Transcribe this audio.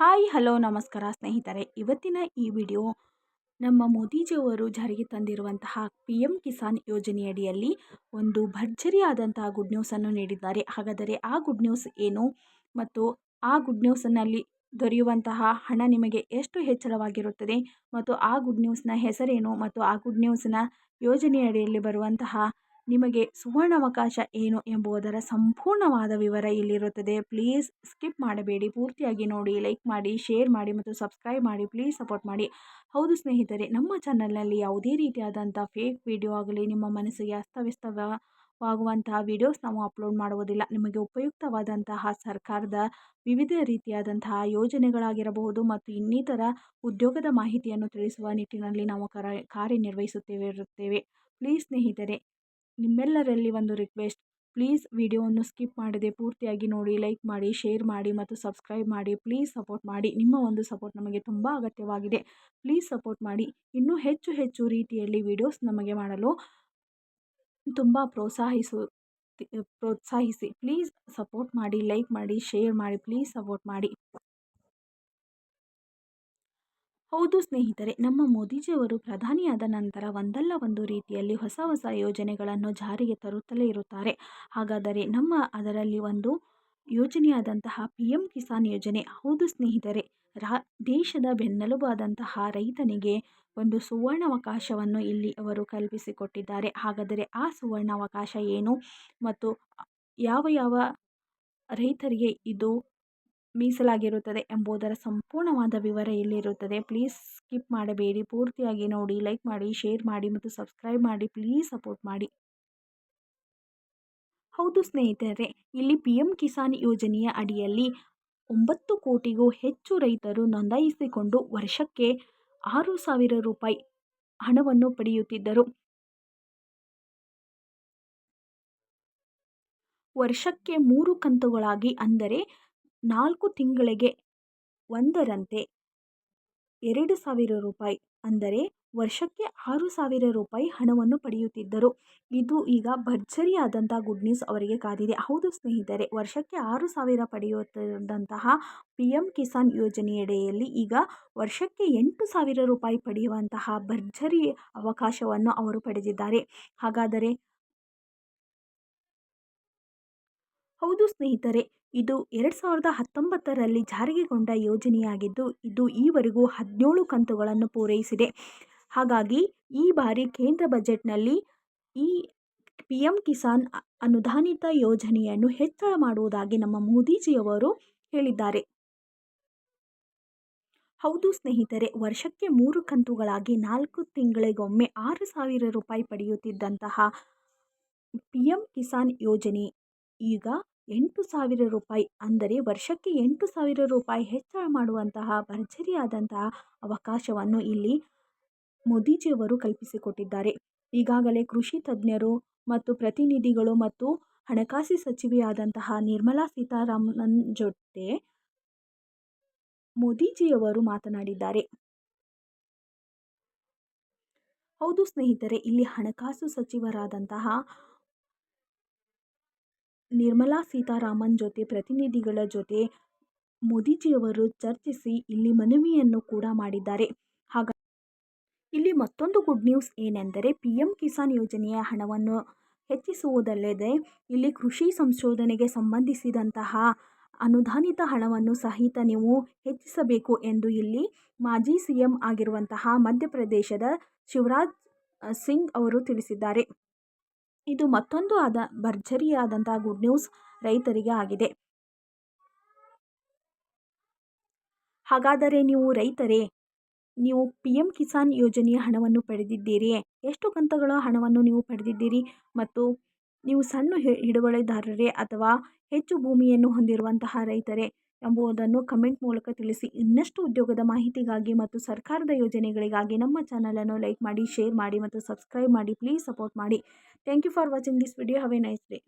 Hi hello ನಮಸ್ಕಾರ ಸ್ನೇಹಿತರೆ. ಇವತ್ತಿನ ಈ ವಿಡಿಯೋ ನಮ್ಮ ಮೋದಿಜಿಯವರು ಜಾರಿಗೆ ತಂದಿರುವಂತಹ ಪಿ ಎಂ ಕಿಸಾನ್ ಯೋಜನೆಯಡಿಯಲ್ಲಿ ಒಂದು ಭರ್ಜರಿಯಾದಂತಹ ಗುಡ್ ನ್ಯೂಸನ್ನು ನೀಡಿದ್ದಾರೆ. ಹಾಗಾದರೆ ಆ ಗುಡ್ ನ್ಯೂಸ್ ಏನು ಮತ್ತು ಆ ಗುಡ್ ನ್ಯೂಸ್ನಲ್ಲಿ ದೊರೆಯುವಂತಹ ಹಣ ನಿಮಗೆ ಎಷ್ಟು ಹೆಚ್ಚಳವಾಗಿರುತ್ತದೆ ಮತ್ತು ಆ ಗುಡ್ ನ್ಯೂಸ್ನ ಹೆಸರೇನು ಮತ್ತು ಆ ಗುಡ್ ನ್ಯೂಸ್ನ ಯೋಜನೆಯಡಿಯಲ್ಲಿ ಬರುವಂತಹ ನಿಮಗೆ ಸುವರ್ಣಾವಕಾಶ ಏನು ಎಂಬುದರ ಸಂಪೂರ್ಣವಾದ ವಿವರ ಇಲ್ಲಿರುತ್ತದೆ. ಪ್ಲೀಸ್ ಸ್ಕಿಪ್ ಮಾಡಬೇಡಿ, ಪೂರ್ತಿಯಾಗಿ ನೋಡಿ, ಲೈಕ್ ಮಾಡಿ, ಶೇರ್ ಮಾಡಿ ಮತ್ತು ಸಬ್ಸ್ಕ್ರೈಬ್ ಮಾಡಿ. ಪ್ಲೀಸ್ ಸಪೋರ್ಟ್ ಮಾಡಿ. ಹೌದು ಸ್ನೇಹಿತರೆ, ನಮ್ಮ ಚಾನಲ್ನಲ್ಲಿ ಯಾವುದೇ ರೀತಿಯಾದಂಥ ಫೇಕ್ ವಿಡಿಯೋ ಆಗಲಿ ನಿಮ್ಮ ಮನಸ್ಸಿಗೆ ಅಸ್ತವ್ಯಸ್ತವಾಗುವಂತಹ ವಿಡಿಯೋಸ್ ನಾವು ಅಪ್ಲೋಡ್ ಮಾಡುವುದಿಲ್ಲ. ನಿಮಗೆ ಉಪಯುಕ್ತವಾದಂತಹ ಸರ್ಕಾರದ ವಿವಿಧ ರೀತಿಯಾದಂತಹ ಯೋಜನೆಗಳಾಗಿರಬಹುದು ಮತ್ತು ಇನ್ನಿತರ ಉದ್ಯೋಗದ ಮಾಹಿತಿಯನ್ನು ತಿಳಿಸುವ ನಿಟ್ಟಿನಲ್ಲಿ ನಾವು ಕಾರ್ಯನಿರ್ವಹಿಸುತ್ತೇವೆ. ಪ್ಲೀಸ್ ಸ್ನೇಹಿತರೆ, ನಿಮ್ಮೆಲ್ಲರಲ್ಲಿ ಒಂದು ರಿಕ್ವೆಸ್ಟ್, ಪ್ಲೀಸ್ ವಿಡಿಯೋವನ್ನು ಸ್ಕಿಪ್ ಮಾಡದೆ ಪೂರ್ತಿಯಾಗಿ ನೋಡಿ, ಲೈಕ್ ಮಾಡಿ, ಶೇರ್ ಮಾಡಿ ಮತ್ತು ಸಬ್ಸ್ಕ್ರೈಬ್ ಮಾಡಿ. ಪ್ಲೀಸ್ ಸಪೋರ್ಟ್ ಮಾಡಿ. ನಿಮ್ಮ ಒಂದು ಸಪೋರ್ಟ್ ನಮಗೆ ತುಂಬ ಅಗತ್ಯವಾಗಿದೆ. ಪ್ಲೀಸ್ ಸಪೋರ್ಟ್ ಮಾಡಿ. ಇನ್ನೂ ಹೆಚ್ಚು ರೀತಿಯಲ್ಲಿ ವಿಡಿಯೋಸ್ ನಮಗೆ ಮಾಡಲು ತುಂಬ ಪ್ರೋತ್ಸಾಹಿಸಿ. ಪ್ಲೀಸ್ ಸಪೋರ್ಟ್ ಮಾಡಿ, ಲೈಕ್ ಮಾಡಿ, ಶೇರ್ ಮಾಡಿ. ಪ್ಲೀಸ್ ಸಪೋರ್ಟ್ ಮಾಡಿ. ಹೌದು ಸ್ನೇಹಿತರೆ, ನಮ್ಮ ಮೋದಿಜಿಯವರು ಪ್ರಧಾನಿಯಾದ ನಂತರ ಒಂದಲ್ಲ ಒಂದು ರೀತಿಯಲ್ಲಿ ಹೊಸ ಯೋಜನೆಗಳನ್ನು ಜಾರಿಗೆ ತರುತ್ತಲೇ ಇರುತ್ತಾರೆ. ಹಾಗಾದರೆ ಅದರಲ್ಲಿ ಒಂದು ಯೋಜನೆಯಾದಂತಹ ಪಿ ಎಂ ಕಿಸಾನ್ ಯೋಜನೆ. ಹೌದು ಸ್ನೇಹಿತರೆ, ದೇಶದ ಬೆನ್ನೆಲುಬಾದಂತಹ ರೈತನಿಗೆ ಒಂದು ಸುವರ್ಣಾವಕಾಶವನ್ನು ಇಲ್ಲಿ ಅವರು ಕಲ್ಪಿಸಿಕೊಟ್ಟಿದ್ದಾರೆ. ಹಾಗಾದರೆ ಆ ಸುವರ್ಣಾವಕಾಶ ಏನು ಮತ್ತು ಯಾವ ರೈತರಿಗೆ ಇದು ಮೀಸಲಾಗಿರುತ್ತದೆ ಎಂಬುದರ ಸಂಪೂರ್ಣವಾದ ವಿವರ ಇಲ್ಲಿರುತ್ತದೆ. ಪ್ಲೀಸ್ ಸ್ಕಿಪ್ ಮಾಡಬೇಡಿ, ಪೂರ್ತಿಯಾಗಿ ನೋಡಿ, ಲೈಕ್ ಮಾಡಿ, ಶೇರ್ ಮಾಡಿ ಮತ್ತು ಸಬ್ಸ್ಕ್ರೈಬ್ ಮಾಡಿ. ಪ್ಲೀಸ್ ಸಪೋರ್ಟ್ ಮಾಡಿ. ಹೌದು ಸ್ನೇಹಿತರೆ, ಇಲ್ಲಿ ಪಿ ಎಂ ಕಿಸಾನ್ ಯೋಜನೆಯ ಅಡಿಯಲ್ಲಿ 9 ಕೋಟಿಗೂ ಹೆಚ್ಚು ರೈತರು ನೋಂದಾಯಿಸಿಕೊಂಡು ವರ್ಷಕ್ಕೆ 6,000 ರೂಪಾಯಿ ಹಣವನ್ನು ಪಡೆಯುತ್ತಿದ್ದರು. ವರ್ಷಕ್ಕೆ 3 ಕಂತುಗಳಾಗಿ, ಅಂದರೆ 4 ತಿಂಗಳಿಗೆ ಒಂದರಂತೆ 2,000 ರೂಪಾಯಿ, ಅಂದರೆ ವರ್ಷಕ್ಕೆ 6,000 ರೂಪಾಯಿ ಹಣವನ್ನು ಪಡೆಯುತ್ತಿದ್ದರು. ಇದು ಈಗ ಭರ್ಜರಿಯಾದಂಥ ಗುಡ್ ನ್ಯೂಸ್ ಅವರಿಗೆ ಕಾದಿದೆ. ಹೌದು ಸ್ನೇಹಿತರೆ, ವರ್ಷಕ್ಕೆ 6,000 ಪಡೆಯುತ್ತಿದ್ದಂತಹ ಪಿ ಎಂ ಕಿಸಾನ್ ಯೋಜನೆಯಡಿಯಲ್ಲಿ ಈಗ ವರ್ಷಕ್ಕೆ 8,000 ರೂಪಾಯಿ ಪಡೆಯುವಂತಹ ಭರ್ಜರಿ ಅವಕಾಶವನ್ನು ಅವರು ಪಡೆದಿದ್ದಾರೆ. ಹಾಗಾದರೆ ಹೌದು ಸ್ನೇಹಿತರೆ, ಇದು 2019ರಲ್ಲಿ ಜಾರಿಗೆಗೊಂಡ ಯೋಜನೆಯಾಗಿದ್ದು ಇದು ಈವರೆಗೂ 17 ಕಂತುಗಳನ್ನು ಪೂರೈಸಿದೆ. ಹಾಗಾಗಿ ಈ ಬಾರಿ ಕೇಂದ್ರ ಬಜೆಟ್ನಲ್ಲಿ ಈ ಪಿ ಎಂ ಕಿಸಾನ್ ಅನುದಾನಿತ ಯೋಜನೆಯನ್ನು ಹೆಚ್ಚಳ ಮಾಡುವುದಾಗಿ ನಮ್ಮ ಮೋದಿಜಿಯವರು ಹೇಳಿದ್ದಾರೆ. ಹೌದು ಸ್ನೇಹಿತರೆ, ವರ್ಷಕ್ಕೆ 3 ಕಂತುಗಳಾಗಿ 4 ತಿಂಗಳಿಗೊಮ್ಮೆ 6,000 ರೂಪಾಯಿ ಪಡೆಯುತ್ತಿದ್ದಂತಹ ಪಿ ಎಂ ಕಿಸಾನ್ ಯೋಜನೆ ಈಗ 8,000 ರೂಪಾಯಿ, ಅಂದರೆ ವರ್ಷಕ್ಕೆ 8,000 ರೂಪಾಯಿ ಹೆಚ್ಚಳ ಮಾಡುವಂತಹ ಭರ್ಜರಿಯಾದಂತಹ ಅವಕಾಶವನ್ನು ಇಲ್ಲಿ ಮೋದಿಜಿಯವರು ಕಲ್ಪಿಸಿಕೊಟ್ಟಿದ್ದಾರೆ. ಈಗಾಗಲೇ ಕೃಷಿ ತಜ್ಞರು ಮತ್ತು ಪ್ರತಿನಿಧಿಗಳು ಮತ್ತು ಹಣಕಾಸು ಸಚಿವೆಯಾದಂತಹ ನಿರ್ಮಲಾ ಸೀತಾರಾಮನ್ ಜೊತೆ ಮೋದಿಜಿಯವರು ಮಾತನಾಡಿದ್ದಾರೆ. ಹೌದು ಸ್ನೇಹಿತರೆ, ಇಲ್ಲಿ ಹಣಕಾಸು ಸಚಿವರಾದಂತಹ ನಿರ್ಮಲಾ ಸೀತಾರಾಮನ್ ಜೊತೆ ಪ್ರತಿನಿಧಿಗಳ ಜೊತೆ ಮೋದಿಜಿಯವರು ಚರ್ಚಿಸಿ ಇಲ್ಲಿ ಮನವಿಯನ್ನು ಕೂಡ ಮಾಡಿದ್ದಾರೆ. ಹಾಗಾಗಿ ಇಲ್ಲಿ ಮತ್ತೊಂದು ಗುಡ್ ನ್ಯೂಸ್ ಏನೆಂದರೆ, ಪಿ ಎಂ ಕಿಸಾನ್ ಯೋಜನೆಯ ಹಣವನ್ನು ಹೆಚ್ಚಿಸುವುದಲ್ಲದೆ ಇಲ್ಲಿ ಕೃಷಿ ಸಂಶೋಧನೆಗೆ ಸಂಬಂಧಿಸಿದಂತಹ ಅನುದಾನಿತ ಹಣವನ್ನು ಸಹಿತ ನೀವು ಹೆಚ್ಚಿಸಬೇಕು ಎಂದು ಇಲ್ಲಿ ಮಾಜಿ ಸಿಎಂ ಆಗಿರುವಂತಹ ಮಧ್ಯಪ್ರದೇಶದ ಶಿವರಾಜ್ ಸಿಂಗ್ ಅವರು ತಿಳಿಸಿದ್ದಾರೆ. ಇದು ಮತ್ತೊಂದು ಭರ್ಜರಿಯಾದಂತಹ ಗುಡ್ ನ್ಯೂಸ್ ರೈತರಿಗೆ ಆಗಿದೆ. ಹಾಗಾದರೆ ನೀವು ಪಿ ಎಂ ಕಿಸಾನ್ ಯೋಜನೆಯ ಹಣವನ್ನು ಪಡೆದಿದ್ದೀರಿ? ಎಷ್ಟು ಕಂತುಗಳ ಹಣವನ್ನು ನೀವು ಪಡೆದಿದ್ದೀರಿ ಮತ್ತು ನೀವು ಸಣ್ಣ ಹಿಡುವಳಿದಾರರೇ ಅಥವಾ ಹೆಚ್ಚು ಭೂಮಿಯನ್ನು ಹೊಂದಿರುವಂತಹ ರೈತರೇ ಎಂಬುದನ್ನು ಕಮೆಂಟ್ ಮೂಲಕ ತಿಳಿಸಿ. ಇನ್ನಷ್ಟು ಉದ್ಯೋಗದ ಮಾಹಿತಿಗಾಗಿ ಮತ್ತು ಸರ್ಕಾರದ ಯೋಜನೆಗಳಿಗಾಗಿ ನಮ್ಮ ಚಾನಲನ್ನು ಲೈಕ್ ಮಾಡಿ, ಶೇರ್ ಮಾಡಿ ಮತ್ತು ಸಬ್ಸ್ಕ್ರೈಬ್ ಮಾಡಿ. ಪ್ಲೀಸ್ ಸಪೋರ್ಟ್ ಮಾಡಿ. Thank you for watching this video. Have a nice day.